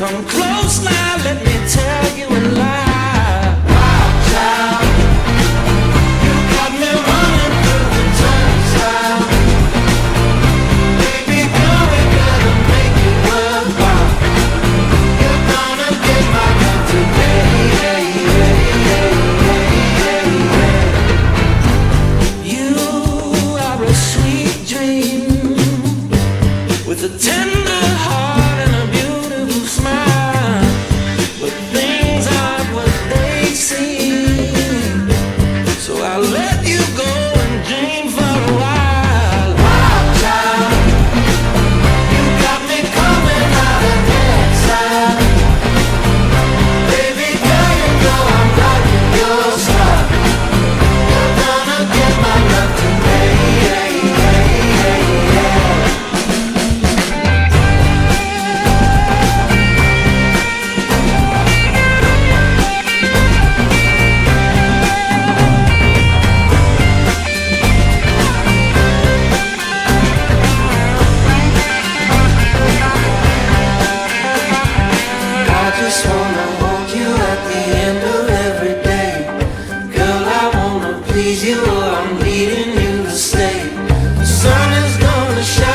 Come close now, let me tell you a lie. Wild child, you got me running through the turnstile. Baby girl, we gotta make it worthwhile. You're gonna get my love today. You are a sweet dream with a tender heart and a beautiful smile, but things aren't what they seem. So I'll let you go and dream for a while. Wild child, you got me coming out of exile. Baby girl, you know I'm liking your style. You're gonna get my love today. I just wanna hold you at the end of every day. Girl, I wanna please you or I'm needing you to stay. The sun is gonna shine.